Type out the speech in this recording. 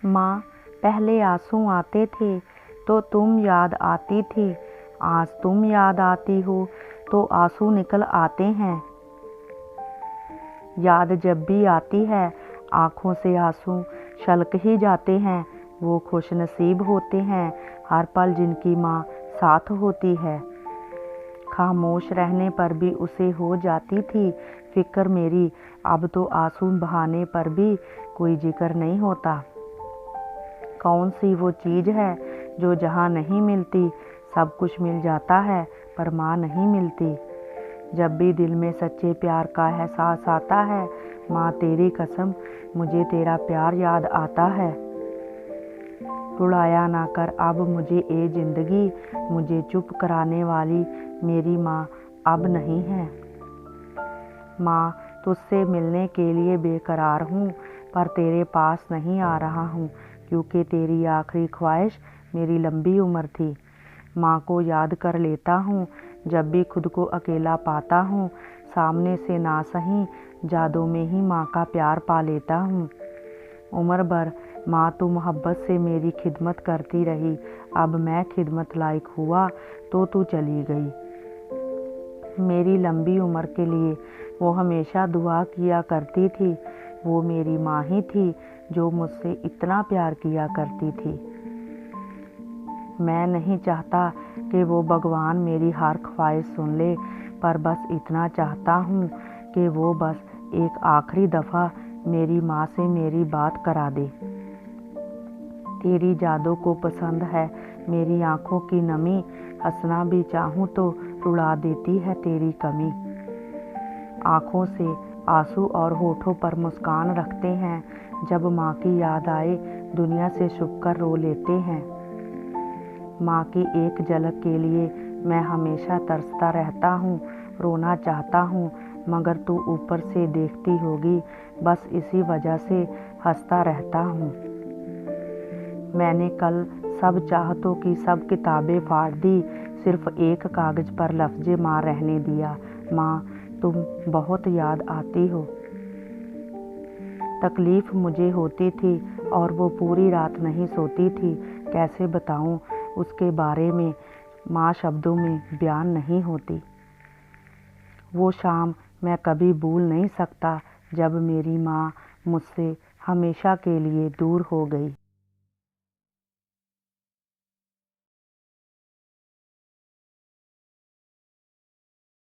माँ, पहले आंसू आते थे तो तुम याद आती थी, आज तुम याद आती हो तो आंसू निकल आते हैं। याद जब भी आती है आँखों से आंसू छलक ही जाते हैं। वो खुशनसीब होते हैं हर पल जिनकी माँ साथ होती है। खामोश रहने पर भी उसे हो जाती थी फिक्र मेरी, अब तो आंसू बहाने पर भी कोई जिक्र नहीं होता। कौन सी वो चीज़ है जो जहाँ नहीं मिलती, सब कुछ मिल जाता है पर माँ नहीं मिलती। जब भी दिल में सच्चे प्यार का एहसास आता है, माँ तेरी कसम मुझे तेरा प्यार याद आता है। रुलाया ना कर अब मुझे ए जिंदगी, मुझे चुप कराने वाली मेरी माँ अब नहीं है। माँ, तुझसे मिलने के लिए बेकरार हूँ पर तेरे पास नहीं आ रहा हूँ, क्योंकि तेरी आखिरी ख्वाहिश मेरी लंबी उम्र थी। माँ को याद कर लेता हूँ जब भी खुद को अकेला पाता हूँ, सामने से ना सही यादों में ही माँ का प्यार पा लेता हूँ। उम्र भर माँ तू मोहब्बत से मेरी खिदमत करती रही, अब मैं खिदमत लायक हुआ तो तू चली गई। मेरी लंबी उम्र के लिए वो हमेशा दुआ किया करती थी। वो मेरी माँ ही थी जो मुझसे इतना प्यार किया करती थी। मैं नहीं चाहता कि वो भगवान मेरी हर ख्वाहिश सुन ले, पर बस इतना चाहता हूँ कि वो बस एक आखिरी दफ़ा मेरी माँ से मेरी बात करा दे। तेरी यादों को पसंद है मेरी आँखों की नमी, हंसना भी चाहूँ तो रुला देती है तेरी कमी। आँखों से आंसू और होठों पर मुस्कान रखते हैं, जब माँ की याद आए दुनिया से छुप कर रो लेते हैं। माँ की एक झलक के लिए मैं हमेशा तरसता रहता हूँ, रोना चाहता हूँ मगर तू ऊपर से देखती होगी, बस इसी वजह से हंसता रहता हूँ। मैंने कल सब चाहतों की सब किताबें फाड़ दी, सिर्फ एक कागज़ पर लफ्ज़े माँ रहने दिया। माँ, तुम बहुत याद आती हो। तकलीफ़ मुझे होती थी और वो पूरी रात नहीं सोती थी। कैसे बताऊँ उसके बारे में, माँ शब्दों में बयान नहीं होती। वो शाम मैं कभी भूल नहीं सकता जब मेरी माँ मुझसे हमेशा के लिए दूर हो गई।